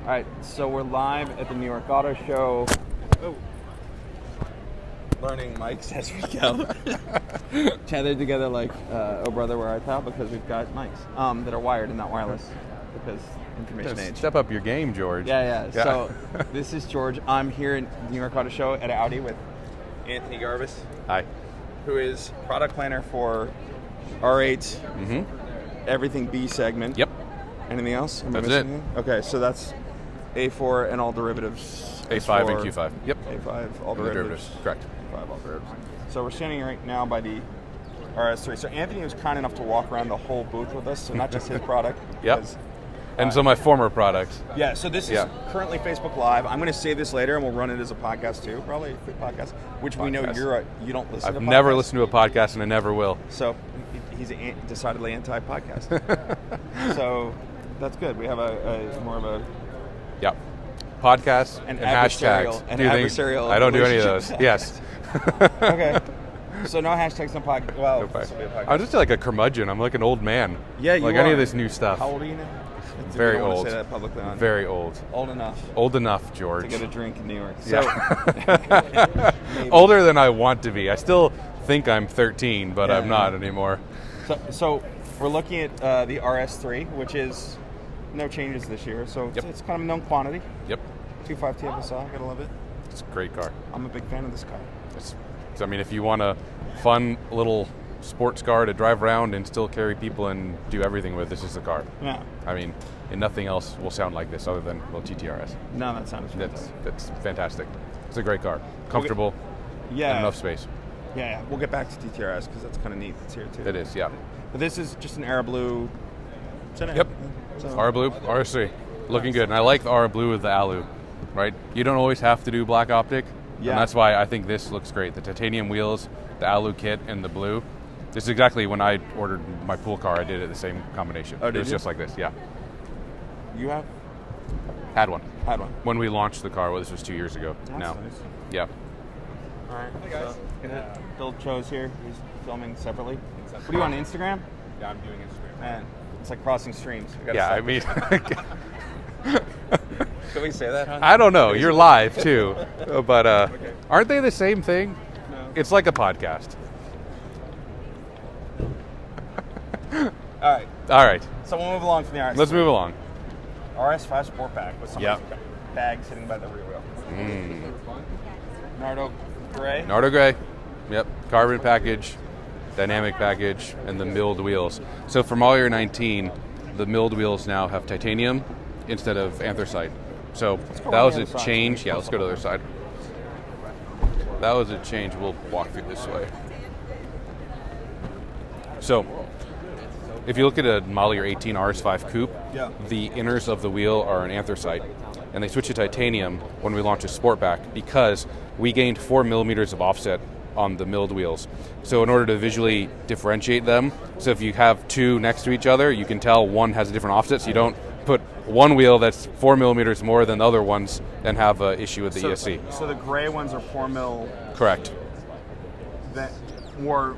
All right, so we're live at the New York Auto Show. Oh. Learning mics as we go. Tethered together like, oh brother, where art thou? Because we've got mics that are wired and not wireless. Because information age. Step up your game, George. Yeah. So this is George. I'm here in the New York Auto Show at Audi with Anthony Garbis. Hi. Who is product planner for R8, everything B segment. Yep. Anything else? That's it. Okay, so that's A4 and all derivatives. A5 and Q5. Yep. A5, all derivatives. Correct. A5, all derivatives. So we're standing right now by the RS3. So Anthony was kind enough to walk around the whole booth with us, so not just his product. Yep. And so my former products. Yeah, so this is currently Facebook Live. I'm going to save this later, and we'll run it as a podcast too, probably a quick podcast, which we know you don't listen to. I've never listened to a podcast, and I never will. So he's decidedly anti-podcast. So that's good. We have a more of a podcasts and hashtags. Adversarial. I don't do any of those. Yes. Okay. So no hashtags, no podcast. Well, no I'm just like a curmudgeon. I'm like an old man. Yeah, you like are. Any of this new stuff. How old are you now? Very old. Say that publicly on. Very old. Old enough. Old enough, George. To get a drink in New York. So older than I want to be. I still think I'm 13, but I'm not anymore. So we're looking at the RS3, which is no changes this year. So it's kind of a known quantity. Yep. 2.5 TFSI. Gotta love it. It's a great car. I'm a big fan of this car. I mean, if you want a fun little sports car to drive around and still carry people and do everything with, this is the car. Yeah. I mean, and nothing else will sound like this other than, TTRS. No, that sounds fantastic. That's fantastic. It's a great car. Comfortable. And enough space. Yeah. We'll get back to TTRS because that's kind of neat. It's here too. It is, yeah. But this is just an Air Blue. Yep. R Blue, RS3. Looking good. And I like the R Blue with the alu, right? You don't always have to do black optic. Yeah. And that's why I think this looks great. The titanium wheels, the alu kit, and the blue. This is exactly when I ordered my pool car, I did it the same combination. Oh, did it was you? just like this, yeah. You have? Had one. When we launched the car, this was 2 years ago. That's now. Nice. Yeah. All right. Hey guys. Bill Cho's here. He's filming separately. What are you on Instagram? Yeah, I'm doing Instagram. Man, it's like crossing streams. I mean... Can we say that, huh? I don't know. You're live, too. But aren't they the same thing? No. It's like a podcast. All right. So we'll move along from the RS. Let's move along. RS5 Sportback with some bag sitting by the rear wheel. Nardo Gray. Nardo Gray. Yep. Carbon package, dynamic package, and the milled wheels. So for model year 19, the milled wheels now have titanium instead of anthracite. So that was a change. Yeah, let's go to the other side. That was a change. We'll walk through this way. So if you look at a model year 18 RS5 coupe, the inners of the wheel are an anthracite. And they switched to titanium when we launched a Sportback because we gained 4 millimeters of offset on the milled wheels. So in order to visually differentiate them, so if you have two next to each other, you can tell one has a different offset, so you don't put one wheel that's 4 millimeters more than the other ones and have an issue with the ESC. So the gray ones are 4 mil. Correct. That more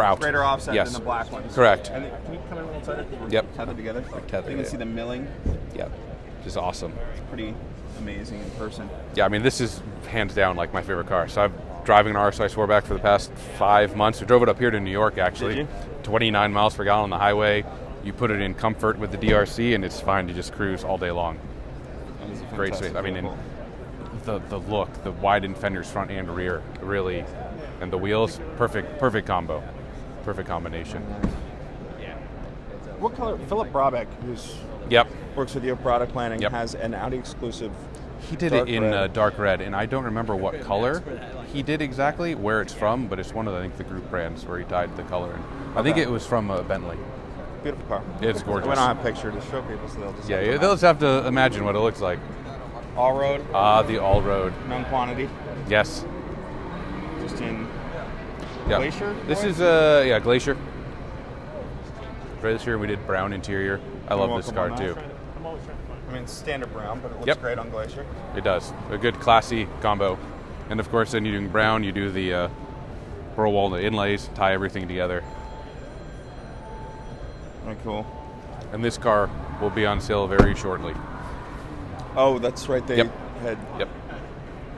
out. Greater offset than the black ones. Correct. And can you come in a little tighter? Yep. Tethered together. You can see the milling. Yep. Just awesome. It's pretty amazing in person. Yeah, I mean, this is hands down like my favorite car. So I'm driving an RS5 Sportback for the past 5 months. We drove it up here to New York, actually. Did you? 29 miles per gallon on the highway. You put it in comfort with the DRC, and it's fine to just cruise all day long. Great space. I mean, and the look, the widened fenders front and rear, really, and the wheels, perfect combo, perfect combination. What color? Philip Brabeck, who's works with you product planning, has an Audi exclusive. He did it in dark red, and I don't remember what color he did exactly, where it's from, but it's one of the group brands where he dyed the color. I think it was from Bentley. Beautiful car. It's gorgeous. We don't have a picture to show people, so they'll just they'll just have to imagine what it looks like. Allroad. The Allroad. Known quantity. Yes. Just in Glacier? This is Glacier. Glacier, we did brown interior. I love this car too. I mean, standard brown, but it looks great on Glacier. It does. A good classy combo. And of course, then you're doing brown, you do the pearl walnut inlays, tie everything together. Very cool. And this car will be on sale very shortly. Oh, that's right. They had. Yep.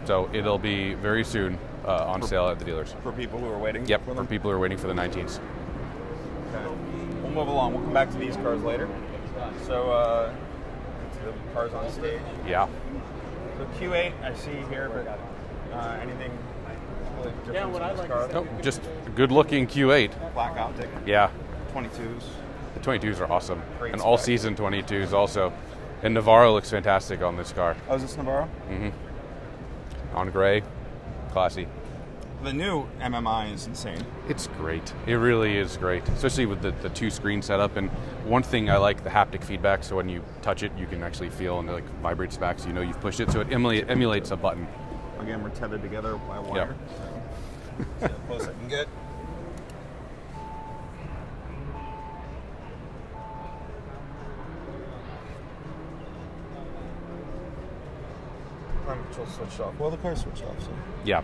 So it'll be very soon on sale at the dealers. For people who are waiting? Yep, for people who are waiting for the 19s. Okay. We'll move along. We'll come back to these cars later. So, the cars on stage. Yeah. The Q8 I see here, but anything really different from this car? Oh, just a good-looking Q8. Black optic. Yeah. 22s. The 22s are awesome. Great and spec. all-season 22s also. And Navarro looks fantastic on this car. Oh, is this Navarro? Mm-hmm. On gray. Classy. The new MMI is insane. It's great. It really is great, especially with the two-screen setup. And one thing I like, the haptic feedback, so when you touch it, you can actually feel and it like vibrates back so you know you've pushed it. So it emulates a button. Again, we're tethered together by wire. Yep. So, close I can get. Climate control switched off. Well, the car switched off, so. Yeah.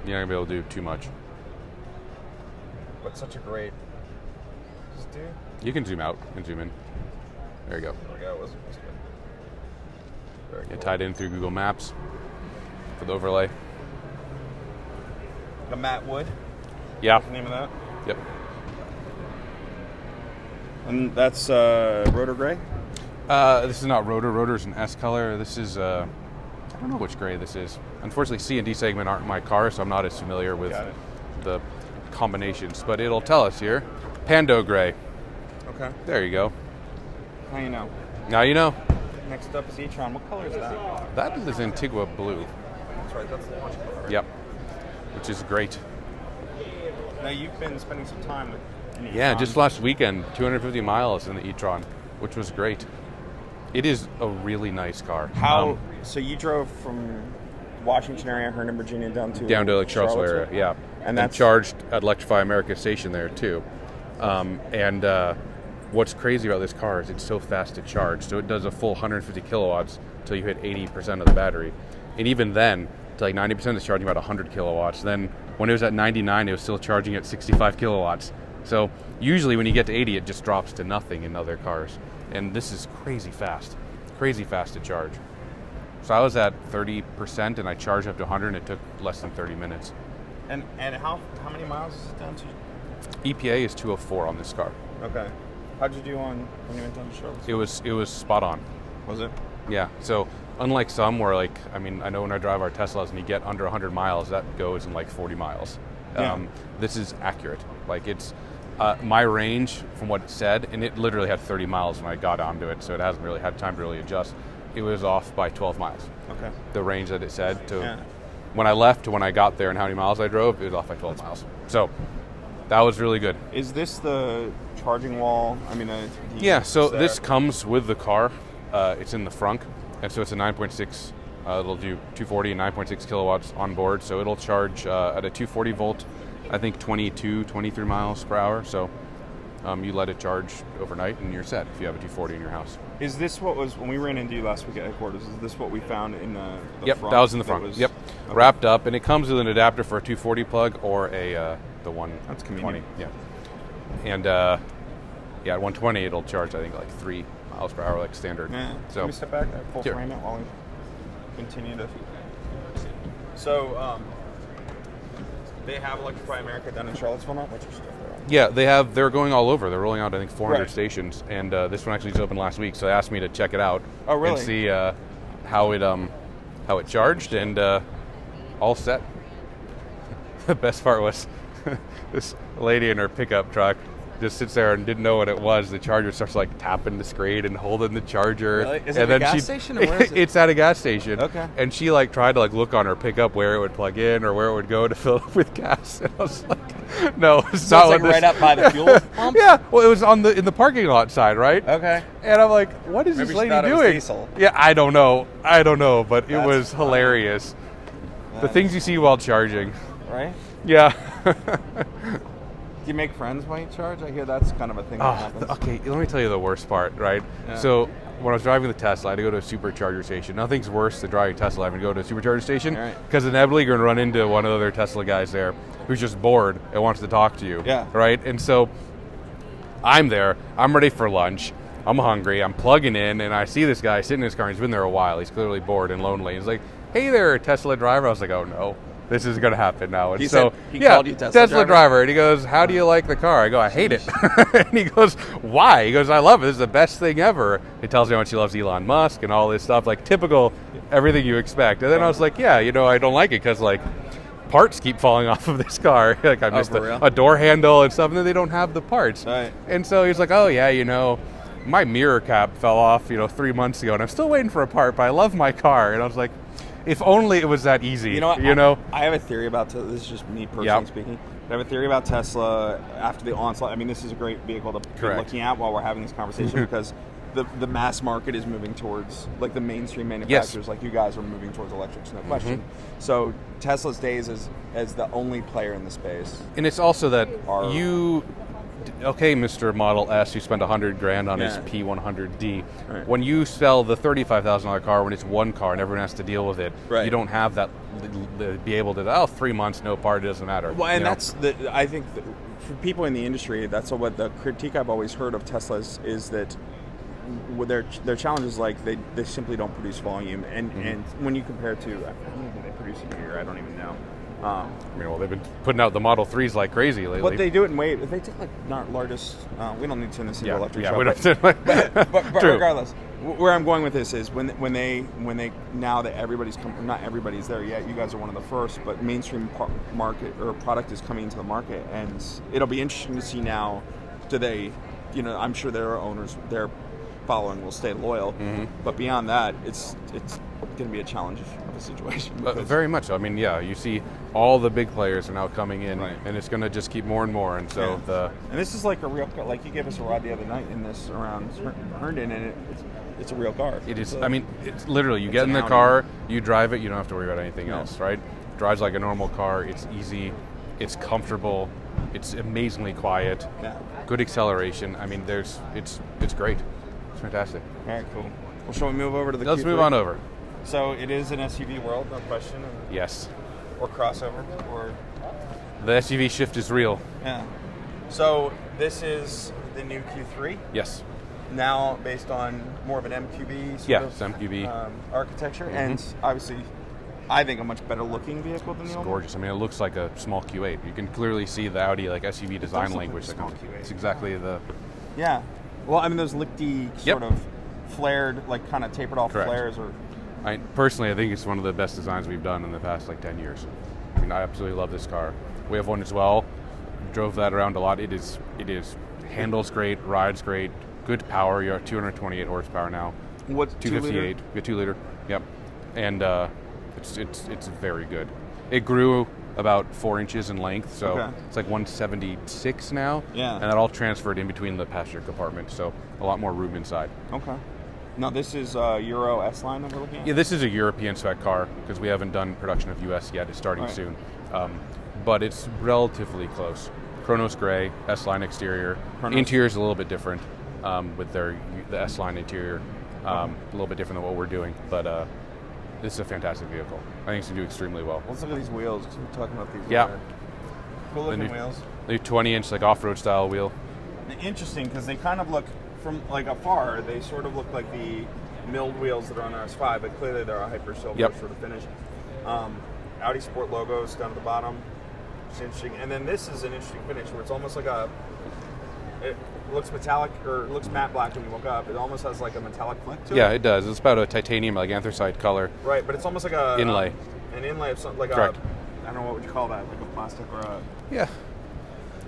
You're not going to be able to do too much. But such a great. Just do. You can zoom out and zoom in. There you go. There we go. It was good. Very cool. Tied in through Google Maps for the overlay. The matte wood. Yeah. What's the name of that? Yep. And that's rotor gray? This is not rotor. Rotor is an S color. This is, I don't know which gray this is. Unfortunately, C and D segment aren't my car, so I'm not as familiar with the combinations. But it'll tell us here. Pando gray. Okay. There you go. How you know? Now you know. Next up is e-tron. What color is that? That is Antigua blue. That's right. That's the launch color. Yep. Which is great. Now, you've been spending some time in e-tron. Yeah, just last weekend, 250 miles in the e-tron, which was great. It is a really nice car. How? So you drove from Washington area, Herndon, Virginia, down to like Charlottesville area, yeah. And that's charged at Electrify America station there too. What's crazy about this car is it's so fast to charge. So it does a full 150 kilowatts until you hit 80% of the battery, and even then, to like 90% is charging about 100 kilowatts. Then when it was at 99, it was still charging at 65 kilowatts. So usually when you get to 80, it just drops to nothing in other cars. And this is crazy fast to charge. So I was at 30% and I charged up to 100 and it took less than 30 minutes. And how many miles is it down to? EPA is 204 on this car. Okay. How'd you do when you went down to Charlottesville? It was spot on. Was it? Yeah. So unlike some where I know when I drive our Teslas and you get under 100 miles, that goes in like 40 miles. Yeah. This is accurate. Like it's my range from what it said, and it literally had 30 miles when I got onto it, so it hasn't really had time to really adjust. It was off by 12 miles. Okay. The range that it said to when I left to when I got there and how many miles I drove, it was off by 12 miles. So that was really good. Is this the charging wall? Yeah, so this comes with the car. It's in the frunk, and so it's a 9.6. It'll do 240 and 9.6 kilowatts on board, so it'll charge at a 240 volt, I think 23 miles per hour. So you let it charge overnight and you're set if you have a 240 in your house. Is this what was, when we ran into you last week at headquarters, is this what we found in the Yep, front? that was in the front. Yep, okay. Wrapped up, and it comes with an adapter for a 240 plug or a the 120. That's convenient. Yeah. And at 120 it'll charge, I think, like 3 miles per hour, like standard. Yeah. So Can we step back? Full sure. frame it while we continue to. So, they have Electrify America down in Charlottesville now? What's your stuff there? Yeah, they're going all over. They're rolling out, I think, 400 Right. stations, and this one actually just opened last week, so they asked me to check it out. Oh, really? And see how it charged, and all set. The best part was this lady in her pickup truck just sits there and didn't know what it was. The charger starts like tapping the screen and holding the charger. Really? Is it at a gas station or where is it? It's at a gas station. Okay. And she like tried to like look on her pickup where it would plug in or where it would go to fill up with gas. And I was like, no, it's So not it's like what right up by the fuel pump? Yeah. Well, it was in the parking lot side, right? Okay. And I'm like, what is Maybe this she lady thought it was doing? diesel. Yeah, I don't know, but it That's was funny. hilarious. The things you see while charging. Right? Yeah. Do you make friends while you charge? I hear that's kind of a thing that happens. Okay, let me tell you the worst part, right? Yeah. So when I was driving the Tesla, I had to go to a supercharger station. Nothing's worse than driving a Tesla having to go to a supercharger station because inevitably you're going to run into one of the other Tesla guys there who's just bored and wants to talk to you. Yeah. Right? And so I'm there. I'm ready for lunch. I'm hungry. I'm plugging in, and I see this guy sitting in his car. And he's been there a while. He's clearly bored and lonely. He's like, "Hey there, Tesla driver." I was like, "Oh no, this is going to happen now." And he so, said, he called you Tesla driver, and he goes, "How do you like the car?" I go, "I hate it." And he goes, "Why?" He goes, "I love it. This is the best thing ever." He tells me how much he loves Elon Musk and all this stuff, like typical, everything you expect. And then I was like, "Yeah, you know, I don't like it because like." Parts keep falling off of this car. Like I missed a door handle and stuff, and then they don't have the parts. Right. And so he's like, "Oh yeah, you know, my mirror cap fell off, 3 months ago, and I'm still waiting for a part, but I love my car." And I was like, if only it was that easy. You know, I have a theory about Tesla. This is just me personally speaking. I have a theory about Tesla after the onslaught. I mean, this is a great vehicle to be looking at while we're having this conversation because the mass market is moving towards, like the mainstream manufacturers, like you guys are moving towards electrics, no question. So Tesla's days as the only player in the space. And it's also that okay, Mr. Model S, you spent $100,000 on his P100D. Right. When you sell the $35,000 car, when it's one car and everyone has to deal with it, you don't have that be able to 3 months, no part, it doesn't matter. Well, and that's I think for people in the industry, that's what the critique I've always heard of Teslas is that their challenge is like they simply don't produce volume, and when you compare to I don't think they produce in a year, I don't even know. They've been putting out the Model 3s like crazy lately. But they do it in way. They take like not largest. We don't need to turn this into electric show. We don't. But regardless, where I'm going with this is when they now that everybody's not everybody's there yet. You guys are one of the first, but mainstream market or product is coming into the market, and it'll be interesting to see now. Do they? I'm sure their owners, their following will stay loyal, but beyond that, it's going to be a challenge of a situation. Very much. I mean, you see all the big players are now coming in, and it's going to just keep more and more. And so and this is like a real, like you gave us a ride the other night in this around Herndon, and it's a real car. It is. I mean, it's literally you get in the car, you drive it, you don't have to worry about anything else, right? It drives like a normal car. It's easy, it's comfortable, it's amazingly quiet, good acceleration. I mean, it's great. It's fantastic. All right, cool. Well, shall we move over to the Let's Q3? move on over. So it is an SUV world, no question. Yes. Or crossover, or... The SUV shift is real. Yeah. So this is the new Q3? Yes. Now based on more of an MQB sort of MQB. Architecture, and obviously I think a much better looking vehicle than the old one. It's gorgeous. I mean, it looks like a small Q8. You can clearly see the Audi like SUV design language. Small Q8. It's exactly the... Yeah. Well, I mean, those lichty sort of flared, like kind of tapered off flares. Personally, I think it's one of the best designs we've done in the past 10 years. I mean, I absolutely love this car. We have one as well. Drove that around a lot. It is handles great, rides great, good power. You're at 228 horsepower now. What's 258? 2 liter. Yep. And it's very good. It grew about 4 inches in length, so it's like 176 now. Yeah. And that all transferred in between the passenger compartment, so a lot more room inside. Okay. Now this is Euro S line that we're looking at? Yeah, this is a European spec car because we haven't done production of US yet. It's starting soon. But it's relatively close. Chronos gray, S line exterior. Interior is a little bit different with the S line interior. A little bit different than what we're doing, but this is a fantastic vehicle. I think it's going to do extremely well. Let's look at these wheels. We're talking about these. Yeah. Cool looking wheels. The 20-inch off-road style wheel. Interesting because they kind of look from afar. They sort of look like the milled wheels that are on RS5, but clearly they're a hyper silver sort of finish. Audi Sport logos down at the bottom. It's interesting. And then this is an interesting finish where it's almost like it looks metallic, or it looks matte black when you woke up. It almost has like a metallic fleck to it. Yeah, it does. It's about a titanium, anthracite color. Right, but it's almost like a... Inlay. An inlay of something, like Correct. I don't know, what would you call that? Like a plastic or a... Yeah.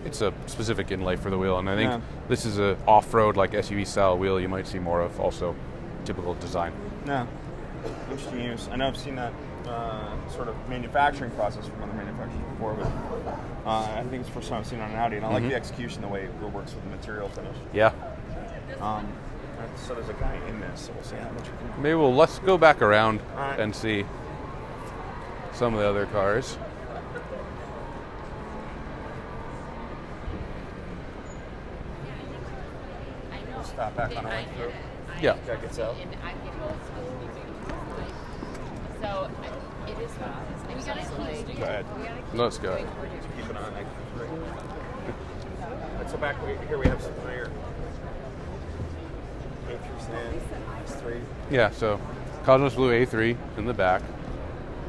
It's a specific inlay for the wheel, and I think this is a off-road, SUV style wheel you might see more of, also typical design. Yeah. Interesting use. I know I've seen that sort of manufacturing process from other manufacturers before, but I think it's the first time I've seen it on an Audi, and I like the execution, the way it works with the material finish. Yeah. So there's a guy in this, so we'll see how much you can... Maybe let's go back around and see some of the other cars. Stop back on our way through. Yeah. Check it out. So it is and you gotta keep Go ahead. Let's go. Keep it on. So back here we have something here. stand, S3. Yeah, so Cosmos Blue A3 in the back.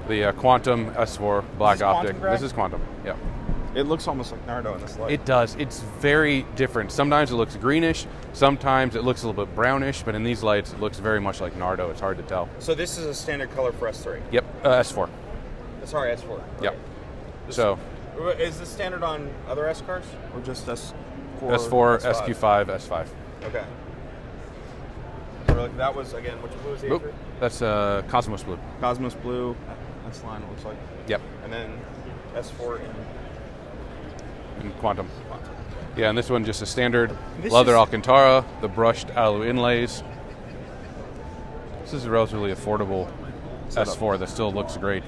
The Quantum S4 black optic. This is Quantum, yeah. It looks almost like Nardo in this light. It does. It's very different. Sometimes it looks greenish, sometimes it looks a little bit brownish, but in these lights it looks very much like Nardo. It's hard to tell. So this is a standard color for S3? Yep, S4. Sorry, S4. Right. Yep. So is this standard on other S cars or just S4? S4, S5? SQ5, S5. Okay. So that was, again, which blue is the A3? That's Cosmos Blue. Cosmos Blue, S-Line it looks like. Yep. And then S4 in Quantum. Yeah, and this one just a standard leather Alcantara, the brushed alu inlays. This is a relatively affordable S4 that still looks great.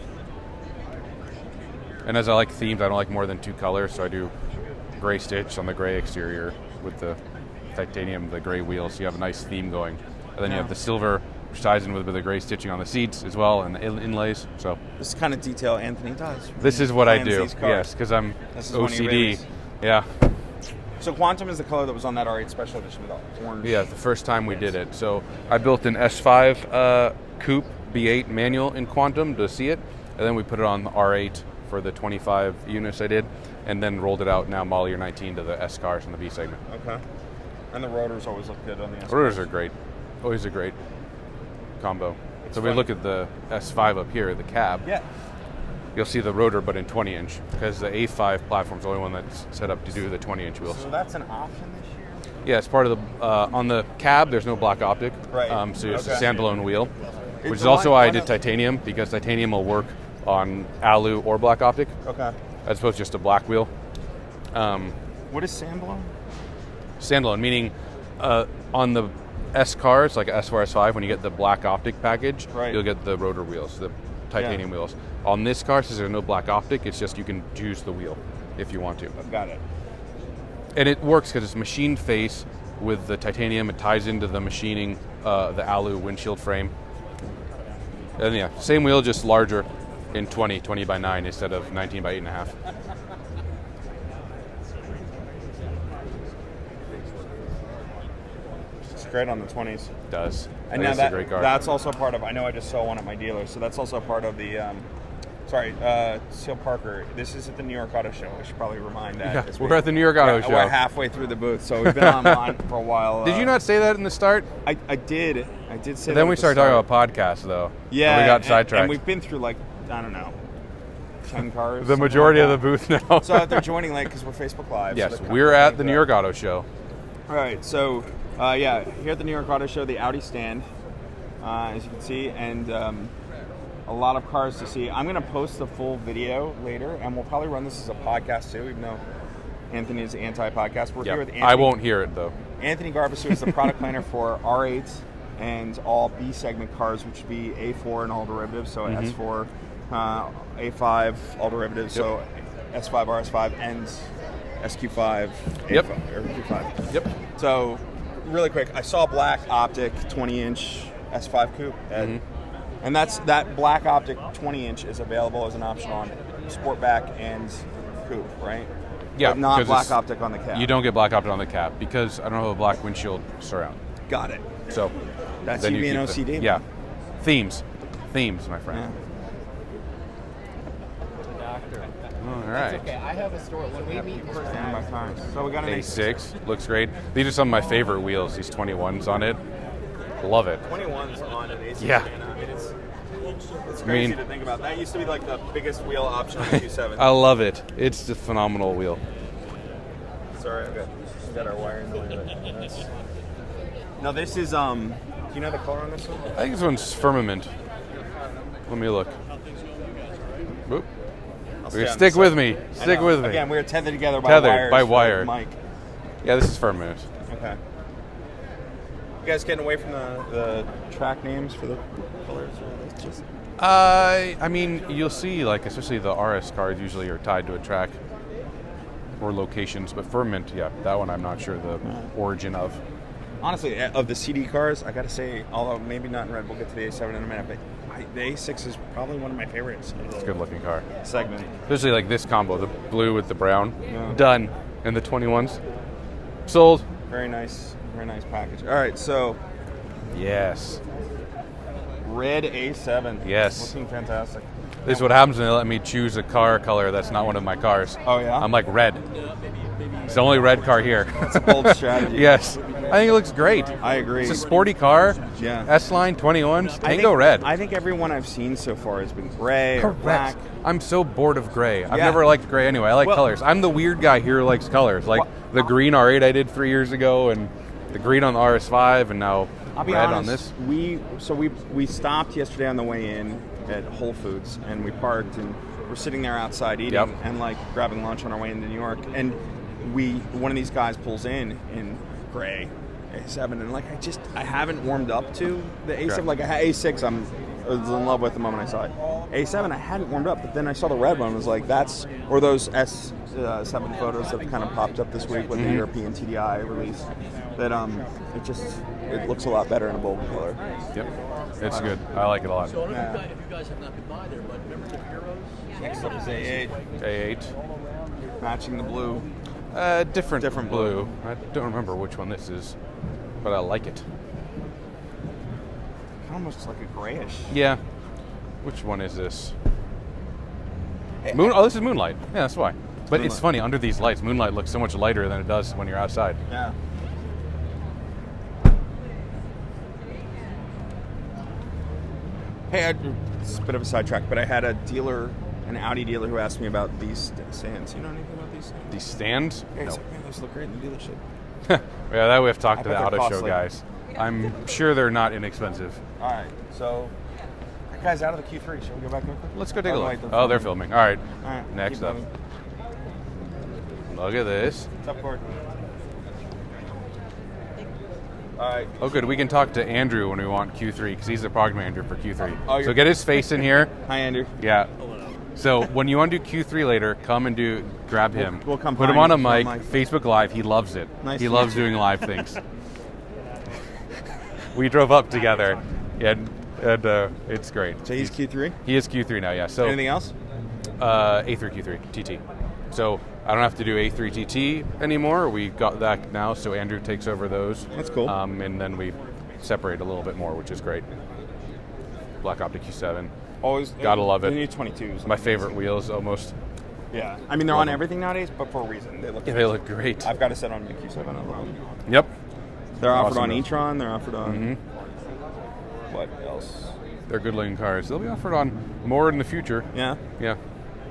And as I like themes, I don't like more than 2 colors, so I do gray stitch on the gray exterior with the titanium, the gray wheels, so you have a nice theme going. And then you have the silver, which ties in with the gray stitching on the seats as well, and the inlays. So this is kind of detail Anthony does. This is what I do, yes, because I'm OCD. Yeah. So Quantum is the color that was on that R8 Special Edition with orange. Yeah, the first time we did it. So I built an S5 coupe B8 manual in Quantum to see it, and then we put it on the R8 for the 25 units I did, and then rolled it out now model year 19 to the S cars in the B segment. Okay. And the rotors always look good on the S cars. Rotors are great. Always a great combo. So we look at the S5 up here, the cab. Yeah. You'll see the rotor, but in 20-inch, because the A5 platform is the only one that's set up to do the 20-inch wheels. So that's an option this year? Yeah, it's part of the, on the cab, there's no black optic. Right. So it's a standalone wheel, which is also why I did titanium, because titanium will work on alu or black optic. Okay. As opposed to just a black wheel. What is standalone? Standalone, meaning on the S cars, like S4, S5, when you get the black optic package, you'll get the rotor wheels, the titanium wheels. On this car, since there's no black optic, it's just you can choose the wheel if you want to. Got it. And it works because it's machined face with the titanium. It ties into the machining, the alu windshield frame. And yeah, same wheel, just larger in 20 by 9 instead of 19 by 8.5. Great on the 20s. Does. And now a great car. That's also part of, I know I just saw one at my dealer, so that's also part of the, Seal Parker, this is at the New York Auto Show. I should probably remind that. Yeah, we're at the New York Auto Show. We're halfway through the booth, so we've been online for a while. Did you not say that in the start? I did. I did say that. Then we started talking about podcasts, though. Yeah. And we got sidetracked. And we've been through, 10 cars. The majority of the booth now. So if they're joining late because we're Facebook Live. Yes, we're at the New York Auto Show. All right, so here at the New York Auto Show, the Audi stand, as you can see, and a lot of cars to see. I'm going to post the full video later, and we'll probably run this as a podcast too, even though Anthony is anti-podcast. We're here with Anthony. I won't hear it, though. Anthony Garbis, who is the product planner for R8 and all B segment cars, which would be A4 and all derivatives, so S4, A5, all derivatives, so S5, RS5, and SQ5, A5, or Q5. Yep. So, really quick, I saw black optic 20-inch S5 coupe, and that black optic 20-inch is available as an option on Sportback and coupe, right? Yeah, but not black optic on the cab. You don't get black optic on the cab because I don't have a black windshield surround. Got it. So that's you being OCD. Yeah, themes, my friend. All right. That's okay. I have a story. When we meet in person, so we got an A6. Looks great. These are some of my favorite wheels. These 21s on it. Love it. 21s on an A6. Yeah. It's crazy to think about. That used to be like the biggest wheel option on the Q7. I love it. It's a phenomenal wheel. Sorry, we got our wire in there. No, this is, do you know the color on this one? I think this one's Firmament. Let me look. Boop. Stick with me. Stick with me. Again, we're tethered together by wires. Mike. Yeah, this is Firmament. Okay. You guys getting away from the track names for the colors? Or just... I mean, you'll see, especially the RS cars usually are tied to a track or locations, but Firmament, yeah, that one I'm not sure the origin of. Honestly, of the CD cars, I got to say, although maybe not in red, we'll get to the A7 in a minute, but the A6 is probably one of my favorites. It's a good-looking car. Segment. Especially like this combo, the blue with the brown. Yeah. Done. And the 21s. Sold. Very nice package. All right, so Yes. Red A7. Yes. Looking fantastic. This is what happens when they let me choose a car color that's not one of my cars. Oh, yeah? I'm like, red. It's the only red car here. That's a bold strategy. Yes. I think it looks great. I agree. It's a sporty car. Yeah. S-Line 21s. Tango red. I think everyone I've seen so far has been gray or Correct. black. I'm so bored of gray. I've Yeah. never liked gray anyway. I like Well- colors. I'm the weird guy here who likes colors. Like the green R8 I did 3 years ago, and the green on the RS5, and now I'll be red honest, on this. we stopped yesterday on the way in at Whole Foods, and we parked, and we're sitting there outside eating Yep. and like grabbing lunch on our way into New York, and one of these guys pulls in gray A7, and like I haven't warmed up to the A7. Okay. Like I had A6, I was in love with the moment I saw it. A7, I hadn't warmed up, but then I saw the red one. And was like, or those S7 photos that have kind of popped up this week with the European TDI release. That it looks a lot better in a bold color. Yep. It's good. I like it a lot. So I don't know if you guys have not been by there, but remember the Heroes? Next up is A8, A8. matching the blue. Different blue. I don't remember which one this is, but I like it. Almost like a grayish. Yeah. Which one is this? Oh, this is Moonlight. Yeah, that's why. But it's funny, under these lights, Moonlight looks so much lighter than it does when you're outside. Yeah. Hey, it's a bit of a sidetrack, but I had an Audi dealer who asked me about these stands. You know anything about these stands? These stands? Yeah, he's No. like, man, those look great in the dealership. Yeah, that we have talked to bet the they're auto show costly. guys. I'm sure they're not inexpensive. All right, so that guy's out of the Q3. Shall we go back real quick? Let's go take a look. wait, Oh, they're filming. All right. All right. Next keep up. moving. Look at this. What's up, Cord? All right. Oh, good. We can talk to Andrew when we want Q3 because he's the product manager for Q3. Oh, so get his face in here. Hi, Andrew. Yeah. So when you want to do Q3 later, come and grab him. We'll come Put him find on a you. mic. Facebook Live. He loves it. Nice he to loves meet you. doing live things. We drove up together, and it's great. So he's Q3? He is Q3 now. Yeah. So Anything else? A3 Q3 TT. So I don't have to do A3 TT anymore. We got that now, so Andrew takes over those. That's cool. And then we separate a little bit more, which is great. Black Optic Q7. Always. Gotta love it. The new 22s. My favorite wheels, almost. Yeah. I mean, they're Love on them. everything nowadays, but for a reason. They look. Yeah, they look great. I've got to set on the Q7 alone. Yep. They're offered Awesome. on e-tron. They're offered on. Mhm. What else? They're good-looking cars. They'll be offered on more in the future. Yeah. Yeah.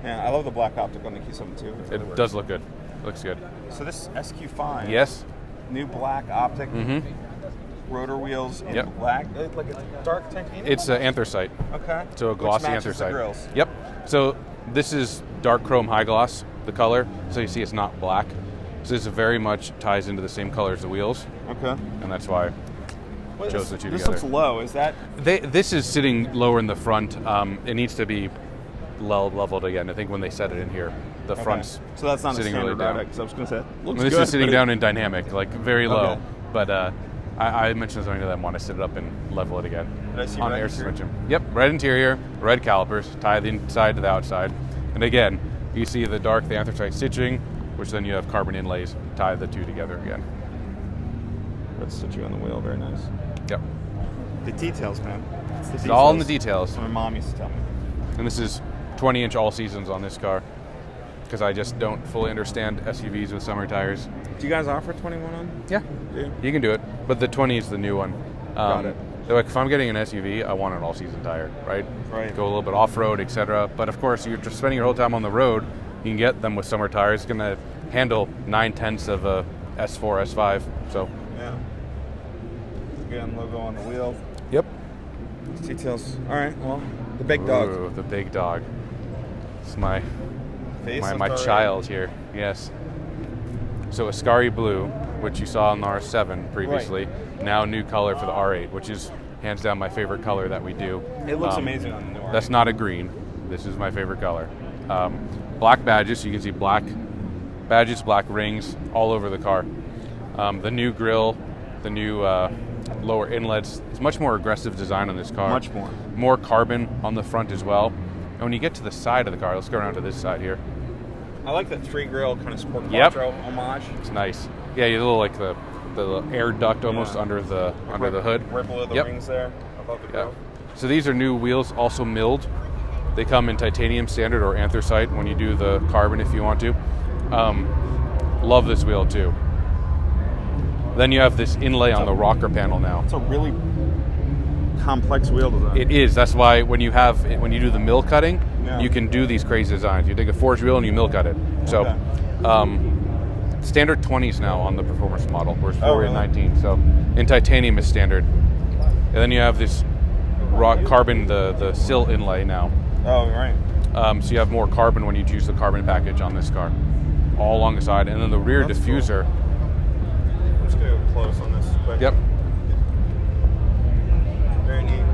Yeah. I love the black optic on the Q7 too. It really It works. does look good. Looks good. So this SQ5. Yes. New black optic. Mm-hmm. Rotor wheels in Yep. black. Like a dark titanium. It's anthracite. Okay. So a glossy Which matches the anthracite. grills. Yep. So this is dark chrome high gloss, the color. So you see it's not black. So this very much ties into the same color as the wheels, Okay. and that's why Well, chose the two this together. looks low. Is that? This is sitting lower in the front. It needs to be leveled again. I think when they set it in here, the front's So that's not a sitting standard really down. Because I was going to say. Looks This good, is sitting but down in dynamic, like very low. Okay. But I mentioned something to them. Want to sit it up and level it again Did I see on red air interior? suspension. Yep, red interior, red calipers, tie the inside to the outside, and again, you see the anthracite stitching, which then you have carbon inlays. Tie the two together again. Red stitching on the wheel. Very nice. Yep, The details, man. it's all in the details. My mom used to tell me. And this is 20-inch all seasons on this car because I just don't fully understand SUVs with summer tires. Do you guys offer 21 on? Yeah, Yeah. you can do it, but the 20 is the new one. Got it. Like if I'm getting an SUV, I want an all-season tire, right? Right. Go a little bit off-road, etc. But of course, you're just spending your whole time on the road. You can get them with summer tires. It's going to handle 9/10 of a S4, S5. So. Yeah. Again, logo on the wheel. Yep. These details. All right. Well, the big dog. Ooh, the big dog. It's my Facelift child here. Yes. So Ascari blue, which you saw on the R7 previously, now new color for the R8, which is hands down my favorite color that we do. It looks amazing on the new R8. That's not a green. This is my favorite color. Black badges, so you can see black badges, black rings all over the car. The new grille, the new lower inlets. It's much more aggressive design on this car. Much more. More carbon on the front as well. And when you get to the side of the car, let's go around to this side here. I like the three grill kind of sport Yep. quattro homage. It's nice. Yeah, you little like the the air duct almost under the hood. Ripple of the rings there above the grill. So these are new wheels, also milled. They come in titanium standard or anthracite when you do the carbon if you want to. Love this wheel too. Then you have this inlay on the rocker panel now. It's a really complex wheel design. It is. That's why when you do the mill cutting, you can do these crazy designs. You take a forged wheel and you mill cut it. So, standard 20s now on the performance model, whereas before 19. So, in titanium is standard. And then you have this carbon, the sill inlay now. Oh, right. So you have more carbon when you choose the carbon package on this car, all along the side, and then the rear diffuser. Cool. I'm just gonna go close on this quick. Yep. Very neat.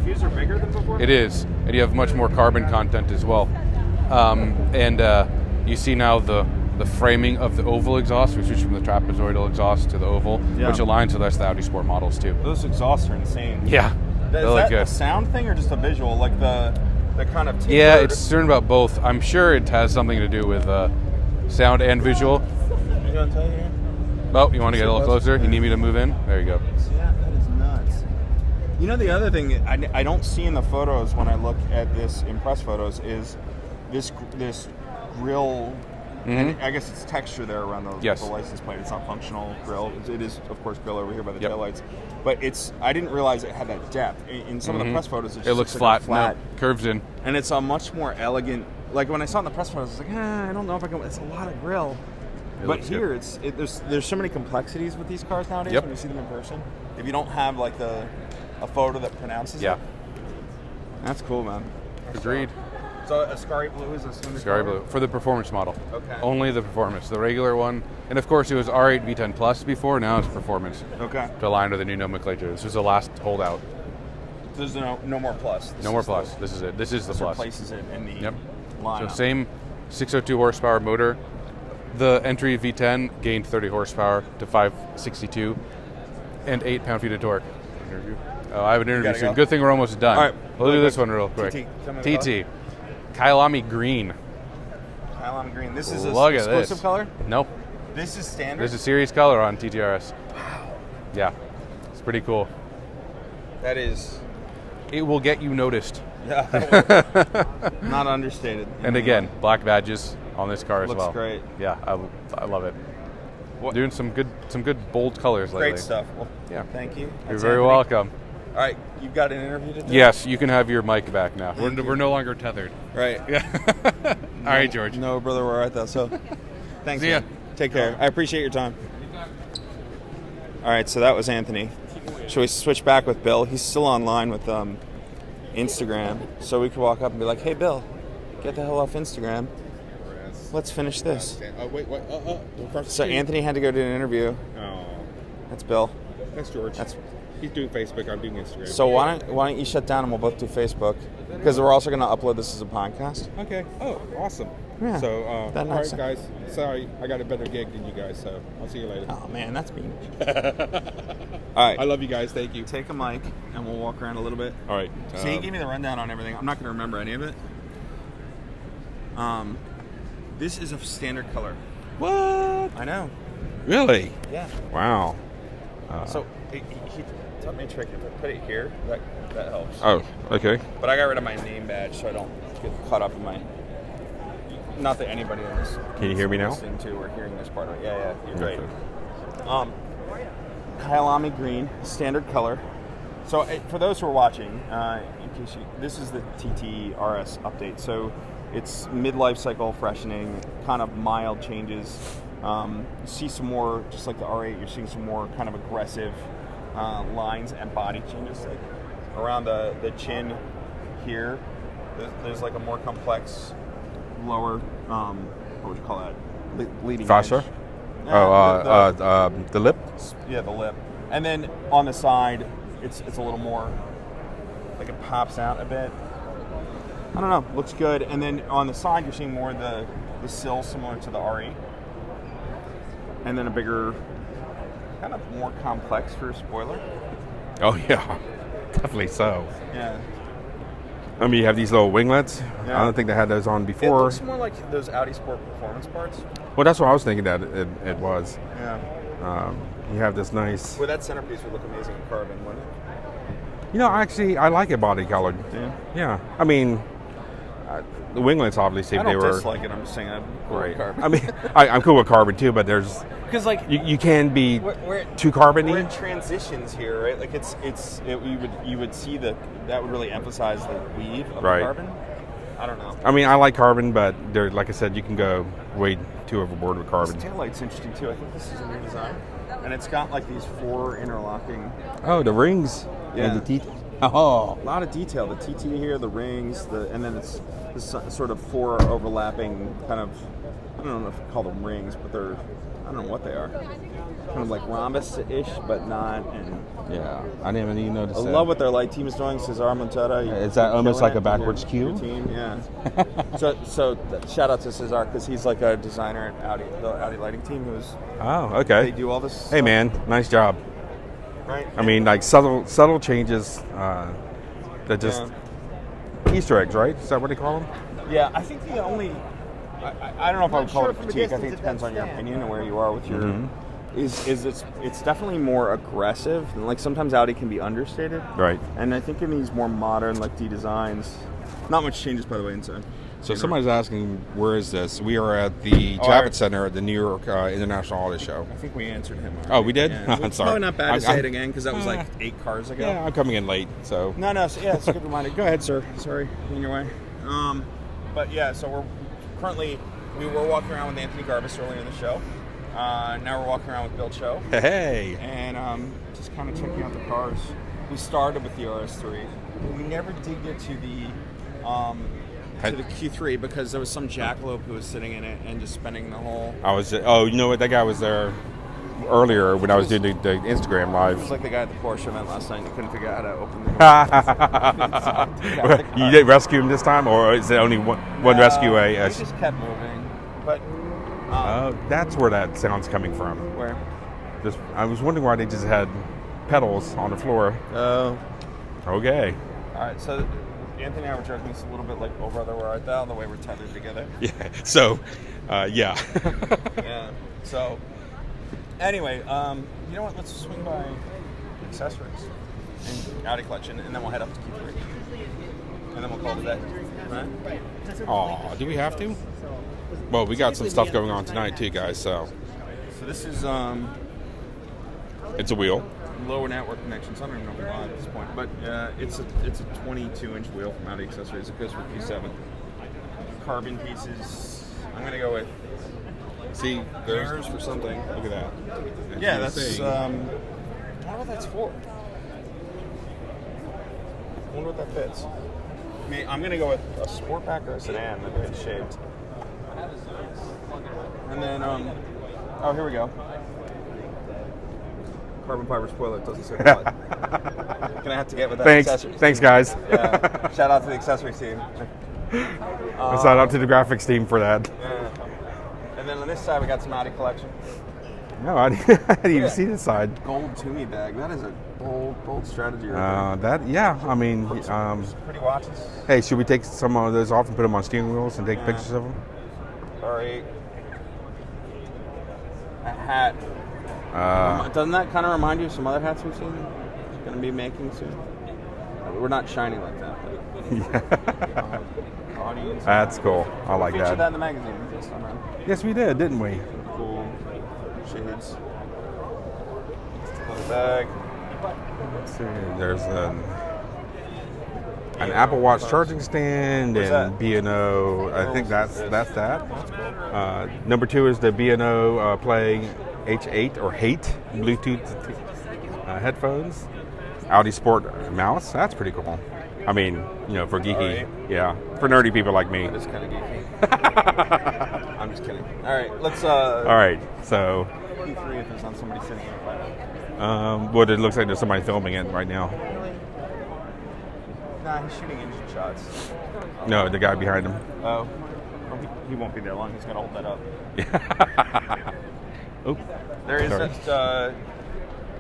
Diffuser bigger than before? It is, and you have much more carbon content as well. You see now the framing of the oval exhaust. We switched from the trapezoidal exhaust to the oval, which aligns with us, the Audi Sport models too. Those exhausts are insane. Yeah, Is that a sound thing or just a visual? Like the kind of tapered? Yeah, it's certain about both. I'm sure it has something to do with sound and visual. You gonna tell you here? Oh, you want to get a little closer? You need me to move in? There you go. Yeah, that is nuts. You know, the other thing I don't see in the photos when I look at this in press photos is this grill. And I guess it's texture there around the license plate. It's not functional grill. It is, of course, grill over here by the taillights. But I didn't realize it had that depth. In some of the press photos, it looks like flat. No, curves in. And it's a much more elegant. Like when I saw it in the press photos, I was like, I don't know if I can. It's a lot of grill. But here, there's so many complexities with these cars nowadays when you see them in person. If you don't have like a photo that pronounces it. That's cool, man. Agreed. So a Scary Blue is a Scary Blue for the performance model. Okay. Only the performance, the regular one, and of course it was R8 V10 Plus before. Now it's performance. Okay. To align with the new nomenclature. This is the last holdout. There's no more Plus. No more Plus. This is it. This is the Plus. Replaces it in the lineup. So same 602 horsepower motor. The entry V10 gained 30 horsepower to 562 and 8 pound-feet of torque. Oh, I have an interview soon. Good thing we're almost done. All right. We'll do this one real quick. TT. Kyalami Green. Kyalami Green. This is an exclusive color? Nope. This is standard? This is series color on TTRS. Wow. Yeah. It's pretty cool. That is... It will get you noticed. Yeah. Not understated. And again, black badges on this car as well. Looks great. Yeah, I love it. Doing some good bold colors lately. Great stuff. Well, yeah. Thank you. You're very welcome. All right, you've got an interview to do? Yes, you can have your mic back now. We're no longer tethered. Right. Yeah. All right, George. No, brother, we're at that. So, thanks. See ya. Man. Take care. I appreciate your time. All right, so that was Anthony. Should we switch back with Bill? He's still online with Instagram, so we could walk up and be like, "Hey, Bill, get the hell off Instagram. Let's finish this." Oh, wait. So Anthony had to go do an interview. Oh. That's Bill. That's George. He's doing Facebook. I'm doing Instagram. So why don't you shut down and we'll both do Facebook? Because we're also going to upload this as a podcast. Okay. Oh, awesome. Yeah. So, all right, guys. Sorry, I got a better gig than you guys, so I'll see you later. Oh, man, that's mean. All right. I love you guys. Thank you. Take a mic, and we'll walk around a little bit. All right. So he gave me the rundown on everything. I'm not going to remember any of it. This is a standard color. What? I know. Really? Yeah. Wow. So he taught me a trick. If I put it here, that helps. Oh, okay. But I got rid of my name badge so I don't get caught up in my... Not that anybody in this... Can you hear me now? Listening to or hearing this part of it. Yeah, you're great. Kyalami Green, standard color. So for those who are watching, in case this is the TT RS update. So it's mid-life cycle freshening, kind of mild changes. You see some more, just like the R8, you're seeing some more kind of aggressive lines and body changes. Like around the chin here, there's like a more complex lower, what would you call that? Leading Fascia? edge. The lip? Yeah, the lip. And then on the side, it's a little more, like it pops out a bit. I don't know, looks good. And then on the side, you're seeing more of the sill similar to the R8. And then a bigger, kind of more complex for a spoiler. Oh, yeah. Definitely so. Yeah. I mean, you have these little winglets. Yeah. I don't think they had those on It before. looks more like those Audi Sport performance parts. Well, that's what I was thinking that it was. Yeah. You have this nice. Well, that centerpiece would look amazing in carbon, wouldn't it? You know, actually, I like it body colored. Yeah. Yeah. I mean, the winglets obviously I they don't were dislike it. I'm just saying I'm cool with carbon. I mean, I'm cool with carbon too, but there's because like you can be we're too carbony. We're in transitions here, right? Like you would see that would really emphasize the weave of the carbon. I don't know. I mean, I like carbon, but there, like I said, you can go way too overboard with carbon. This taillight's interesting too. I think this is a new design, and it's got like these 4 interlocking. Oh, the rings. Yeah. And the teeth. Oh, a lot of detail. The TT here, the rings, and then it's this sort of 4 overlapping kind of. I don't know if you call them rings, but they're. I don't know what they are. Kind of like rhombus-ish, but not. And yeah, I didn't even notice. I love what their light team is doing. Cesar Montera. Is that almost like a backwards Q? Your team, yeah. so shout out to Cesar because he's like a designer at Audi, the Audi lighting team. Who's okay. They do all this. Hey, man, nice job. Right. I mean, like subtle changes that just Easter eggs, right? Is that what they call them? Yeah, I think the only. I don't know if I would call it critique. I think it depends on your opinion and where you are with your. It's definitely more aggressive. And like sometimes Audi can be understated. Right. And I think in these more modern like D designs, not much changes by the way inside. So somebody's asking, where is this? We are at the Javits Center at the New York International Auto Show. I think we answered him already. Oh, we did? Yeah. I'm sorry. Probably not bad to say it again because that was like 8 cars ago. Yeah, I'm coming in late, so. No, it's a good reminder. Go ahead, sir. Sorry, in your way. But yeah, so we were walking around with Anthony Garbis earlier in the show. Now we're walking around with Bill Cho. Hey. And just kind of checking out the cars. We started with the RS3. We never digged into the Q3 because there was some jackalope who was sitting in it and just spending the whole. You know what? That guy was there earlier when I was doing the Instagram live. It was like the guy at the Porsche event last night. And you couldn't figure out how to open the door. You didn't rescue him this time, or is it only one rescue? He just kept moving, but. That's where that sound's coming from. Where? I was wondering why they just had pedals on the floor. Oh. Okay. All right, so Anthony and I were joking it's a little bit like "Oh Brother, Where Art Thou?" the way we're tethered together. Yeah. So, yeah. Yeah. So, anyway, you know what? Let's swing by accessories and Audi collection, and then we'll head up to Q3, and then we'll call it a day. Right? Oh, do we have to? Well, we got some stuff going on tonight too, guys. So this is it's a wheel. Lower network connections. I don't even know why at this point, but it's a 22-inch wheel from Audi Accessories. It goes for Q7. Carbon pieces. I'm gonna go with. See, there's for something. Look at that. Yeah, that's. I wonder what that's for. I wonder what that fits. I mean, I'm gonna go with a Sportback or a sedan that gets shaped. And then, here we go. Carbon fiber spoiler, it doesn't say what. Gonna have to get with that accessories. Thanks, guys. Yeah. Shout out to the accessories team. Shout out to the graphics team for that. Yeah. And then on this side, we got some Audi collection. No, I didn't even see this side. Gold Toomey bag. That is a bold strategy. I mean, pretty watches. Hey, should we take some of those off and put them on steering wheels and take pictures of them? R8. A hat. Doesn't that kind of remind you of some other hats we've seen? Going to be making soon. We're not shiny like that. But, audience. That's cool. I like that. Featured that in the magazine this time around. Yes, we did, didn't we? Cool shades. Another bag. Let's see. There's an Apple Watch charging stand and B&O. I think that's that. Number 2 is the B&O Play H8 or Hate Bluetooth headphones. Audi Sport mouse. That's pretty cool. I mean, for geeky, yeah, for nerdy people like me. That is kind of geeky. I'm just kidding. All right, let's. All right, so. Q3 if there's not somebody sitting in it. Well, it looks like there's somebody filming it right now. Nah, he's shooting engine shots. No, the guy behind him. Oh. Well, he won't be there long. He's got to hold that up. Oop. There is just,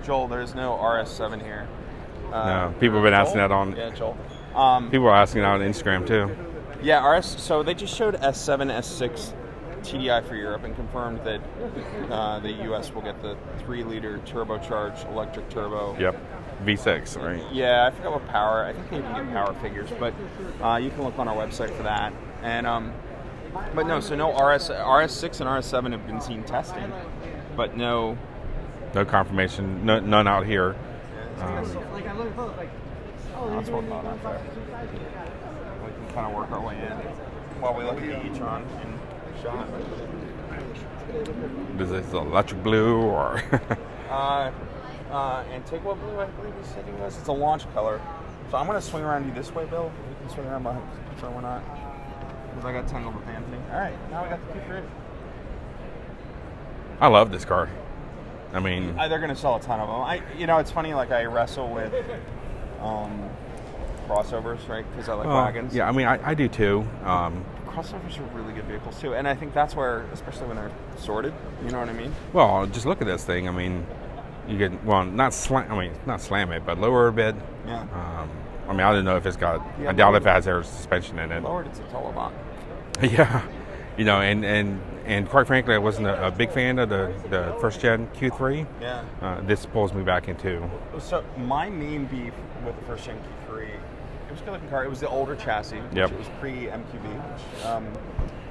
Joel, there's no RS7 here. No, people have been asking that on. Yeah, Joel. People are asking out on Instagram too. Yeah, RS. So they just showed S7, S6 TDI for Europe and confirmed that the US will get the 3-liter turbocharged electric turbo. Yep. V6, right? Yeah, I forgot what power. I think they even get power figures, but you can look on our website for that. And but no, so no RS6 and RS7 have been seen testing, but no confirmation. None out here. That's what not out there. We can kind of work our way in while we look at the e-tron and shot. Is this electric blue or? Antigua blue, I believe he said it was. It's a launch color. So I'm going to swing around you this way, Bill. You can swing around behind, so we're not. Because I got tangled with Anthony. All right, now we got the Q8. I love this car. I mean, they're going to sell a ton of them. It's funny. Like I wrestle with crossovers, right? Because I like wagons. Yeah, I mean, I do too. Crossovers are really good vehicles too, and I think that's where, especially when they're sorted. You know what I mean? Well, just look at this thing. I mean, you get not slam it, but lower a bit. Yeah. I mean, I don't know if it's got. Yeah, I doubt if it has air suspension in it. Lowered, it's a Taliban. Yeah, and quite frankly, I wasn't a big fan of the first gen Q3. Yeah. This pulls me back into. So my main beef with the first gen Q3, it was a good looking car. It was the older chassis, which it was pre-MQB.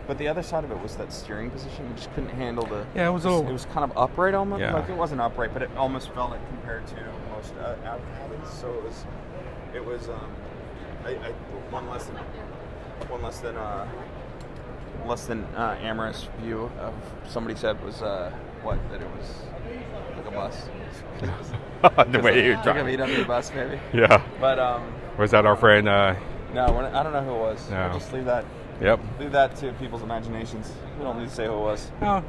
But the other side of it was that steering position. You just couldn't handle the. Yeah, it was a little. It was kind of upright almost. Yeah. Like it wasn't upright, but it almost felt like compared to most Audi cabins. So it was one less than amorous view of somebody said was that it was like a bus. The way you drive. Like a VW bus, maybe. Yeah. But was that our friend? No, I don't know who it was. No. We'll just leave that. Yep. Leave that to people's imaginations. We don't need to say who it was. No.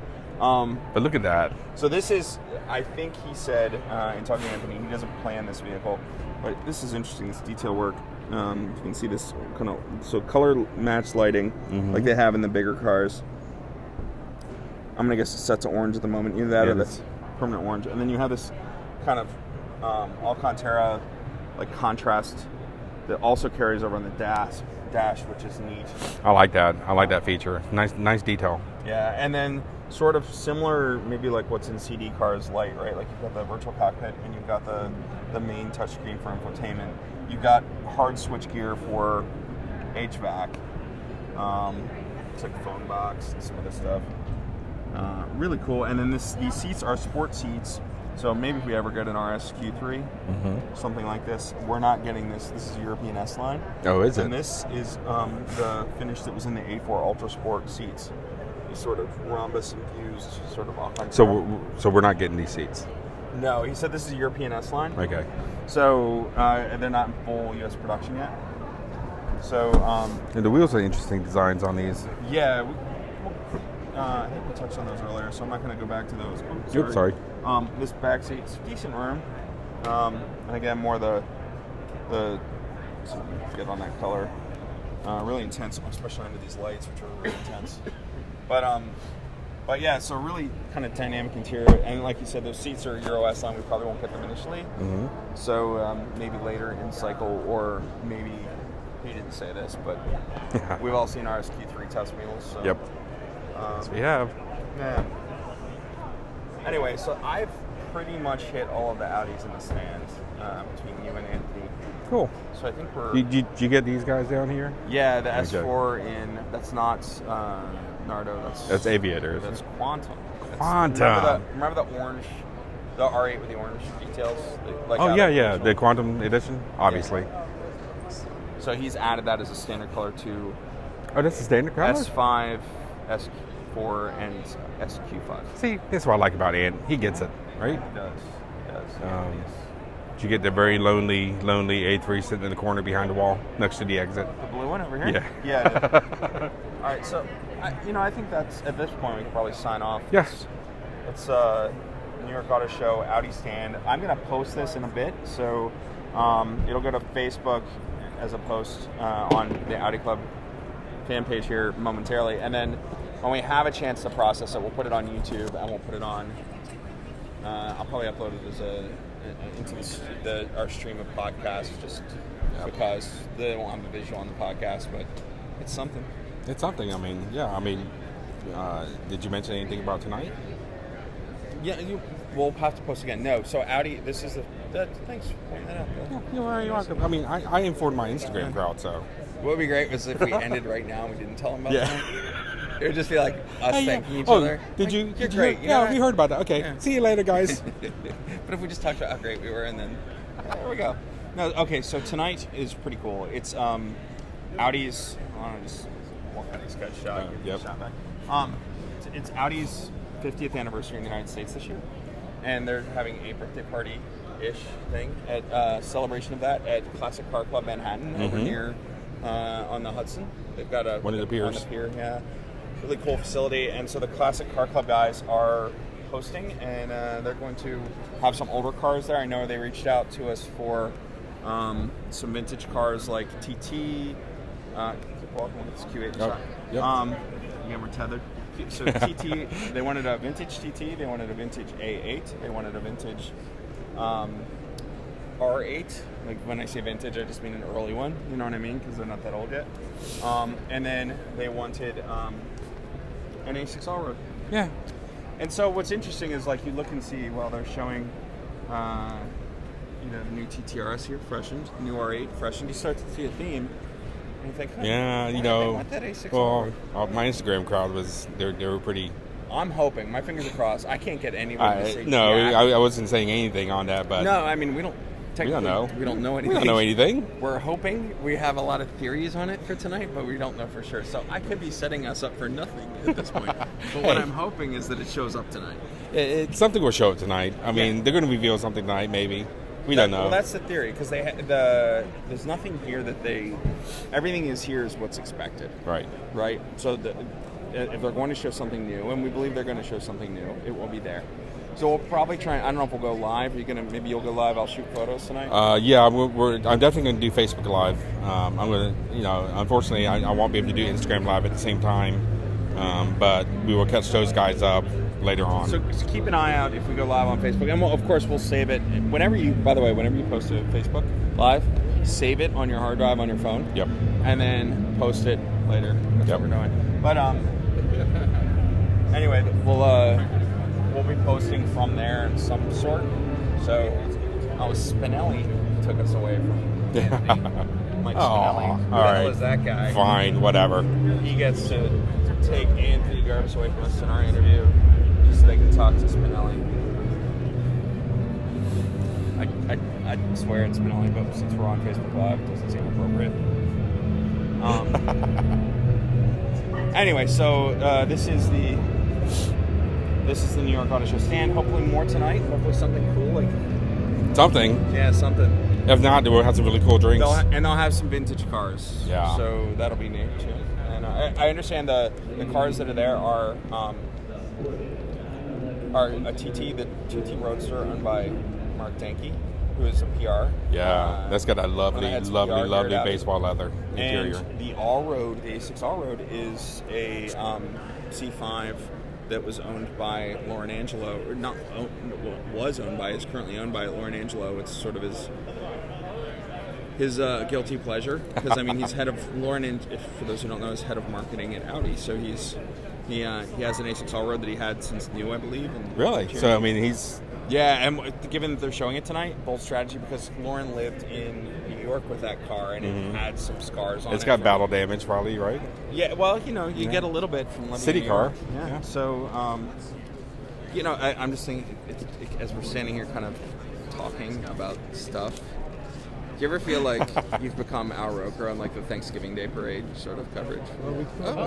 But look at that. So this is, I think he said, in talking to Anthony, he doesn't plan this vehicle, but this is interesting, this detail work. You can see this kind of, so color match lighting, like they have in the bigger cars. I'm going to guess it's set to orange at the moment, either that or this permanent orange. And then you have this kind of Alcantara like contrast that also carries over on the dash, which is neat. I like that. I like that feature. Nice detail. Yeah, and then sort of similar, maybe like what's in CD cars light, right? Like you've got the virtual cockpit and you've got the main touchscreen for infotainment. You've got hard switch gear for HVAC. It's like phone box and some of this stuff. Really cool. And then these seats are sport seats. So maybe if we ever get an RS Q3, something like this, we're not getting this. This is European S line. Oh, is it? And this is the finish that was in the A4 Ultra Sport seats. These sort of rhombus infused, sort of off. So we're not getting these seats. No, he said this is European S line. Okay. So they're not in full U.S. production yet. So and the wheels are interesting designs on these. Yeah. I think we touched on those earlier, so I'm not going to go back to those. Oops, sorry. This back seat's decent room, and again, more the so get on that color. Really intense, especially under these lights, which are really intense. But yeah, so really kind of dynamic interior, and like you said, those seats are Euro S line. We probably won't get them initially. So maybe later in cycle, or maybe he didn't say this, but we've all seen RS Q3 test wheels. So. Yep. Yes, we have. Yeah. Anyway, so I've pretty much hit all of the Audis in the stand between you and Anthony. Cool. So I think we're. Did you get these guys down here? Yeah, the S4 that's not Nardo. That's Aviator. That's Quantum. Remember the orange, the R8 with the orange details. Like the Quantum edition, obviously. Yeah. So he's added that as a standard color to. Oh, that's the standard color. S5, SQ4, and SQ5. See, that's what I like about Ant. He gets it, right? He does. Did you get the very lonely A3 sitting in the corner behind the wall next to the exit? The blue one over here? Yeah. Yeah. All right, so, I think that's, at this point, we can probably sign off. Yes. It's New York Auto Show Audi stand. I'm going to post this in a bit, so it'll go to Facebook as a post on the Audi Club fan page here momentarily, and then when we have a chance to process it, we'll put it on YouTube and we'll put it on I'll probably upload it as into our stream of podcasts, just because they won't have a visual on the podcast, but it's something. It's something. I mean, yeah. I mean, did you mention anything about tonight? Yeah, we'll have to post again. No, so Audi. This is thanks for pointing that out. Yeah, you're welcome. I mean, I informed my Instagram crowd, so. What would be great was if we ended right now and we didn't tell them about that. It would just be like us thanking each other. Did you? You're great. We heard about that. Okay, see you later, guys. But if we just talked about how great we were, and then there we go. No, okay. So tonight is pretty cool. It's Audi's. I don't know, just walk out this guy's shot. Shot back. It's Audi's 50th anniversary in the United States this year, and they're having a birthday party-ish thing at celebration of that at Classic Car Club Manhattan over near on the Hudson. They've got one of the piers. On the pier, yeah. Really cool facility, and so the Classic Car Club guys are hosting, and they're going to have some older cars there. I know they reached out to us for some vintage cars like TT. Keep walking with this Q8 shot. Again, we're tethered. So TT, they wanted a vintage TT, they wanted a vintage A8, they wanted a vintage R8. Like when I say vintage, I just mean an early one. You know what I mean? Because they're not that old yet. And then they wanted an A6 Allroad. Yeah. And so what's interesting is like you look and see, well, they're showing, the new TTRS here, freshened, new R8, freshened. You start to see a theme. And you think, I want that A6 well, Allroad. My Instagram crowd was, they were pretty. I'm hoping. My fingers are crossed. I can't get anyone to say no, I wasn't saying anything on that, but. No, I mean, we don't know. We don't know anything. We don't know anything. We're hoping. We have a lot of theories on it for tonight, but we don't know for sure. So I could be setting us up for nothing at this point. But what I'm hoping is that it shows up tonight. It's something will show up tonight. I mean, they're going to reveal something tonight, maybe. We don't know. Well, that's the theory, because there's nothing here that everything is here is what's expected. Right. Right? So if they're going to show something new, and we believe they're going to show something new, it will be there. So we'll probably try. I don't know if we'll go live. Maybe you'll go live. I'll shoot photos tonight. Yeah, I'm definitely going to do Facebook Live. I'm going to, unfortunately, I won't be able to do Instagram Live at the same time. But we will catch those guys up later on. So keep an eye out if we go live on Facebook, and of course we'll save it. Whenever you post to Facebook Live, save it on your hard drive on your phone. Yep. And then post it later. That's what we're doing. But anyway, we'll be posting from there in some sort. So, Spinelli took us away from Mike Spinelli. Who the hell is that guy? Fine, whatever. He gets to take Anthony Garbis away from us in our interview just so they can talk to Spinelli. I swear it's Spinelli, but since we're on Facebook Live, it doesn't seem appropriate. Anyway, so this is the New York Auto Show stand. Hopefully more tonight. Hopefully something cool. Something. Yeah, something. If not, we'll have some really cool drinks. They'll have some vintage cars. Yeah. So that'll be neat too. And I understand the cars that are there are a TT, the TT Roadster owned by Mark Danke, who is a PR. Yeah, that's got a lovely baseball leather interior. And the Allroad, the A6 Allroad, is a C5 that was owned by Lauren Angelo, or not was owned by, is currently owned by Lauren Angelo. It's sort of his guilty pleasure, because I mean he's head of for those who don't know, he's head of marketing at Audi. So he has an A6 Allroad that he had since new, I believe. And really? So I mean he's. Yeah, and given that they're showing it tonight, bold strategy, because Lauren lived in New York with that car, and it had some scars on it. It's got battle damage, probably, right? Yeah, well, you get a little bit from living city in New York. car. Yeah. So, I'm just thinking, as we're standing here kind of talking about stuff, do you ever feel like you've become Al Roker on like the Thanksgiving Day parade sort of coverage?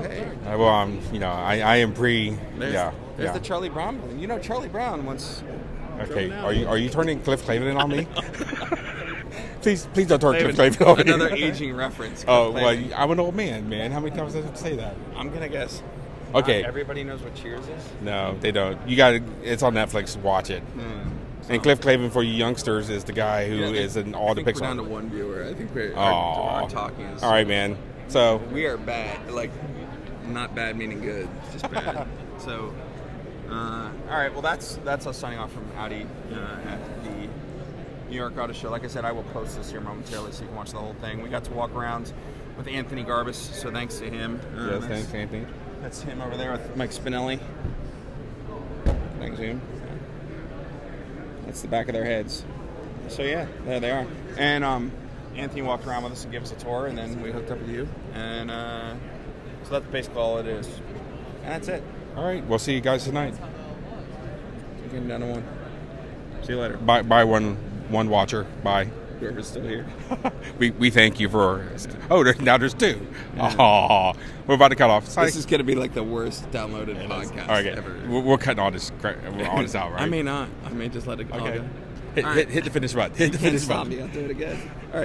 Hey. Well, I am pre. There's the Charlie Brown one. You know, Charlie Brown once. Okay, are you turning Cliff Clavin on me? please don't turn Cliff Clavin on me. Another aging reference. Well, I'm an old man. How many times do I have to say that? I'm gonna guess. Okay. Everybody knows what Cheers is. No, they don't. It's on Netflix. Watch it. And Cliff Clavin for you youngsters is the guy who is in all the Pixar. We're down to one viewer. I think our talking is. All right, man. So we are bad. Like, not bad meaning good, just bad. So. All right, well, that's us signing off from Audi at the New York Auto Show. Like I said, I will post this here momentarily so you can watch the whole thing. We got to walk around with Anthony Garbis, so thanks to him. Yes, thanks, Anthony. That's him over there with Mike Spinelli. Thanks to him. That's the back of their heads. So yeah, there they are. And Anthony walked around with us and gave us a tour, and then we hooked up with you. And so that's basically all it is. And that's it. All right, we'll see you guys tonight. We're getting down to one. See you later. Bye, one watcher. Bye. Whoever's still here. we thank you for. Oh, now there's two. Yeah. Oh, we're about to cut off. This is going to be like the worst downloaded podcast ever. ever. We're cutting all this out, right? I may not. I may just let it go. Okay. Hit the finish button. Hit the finish button. I'll do it again. All right.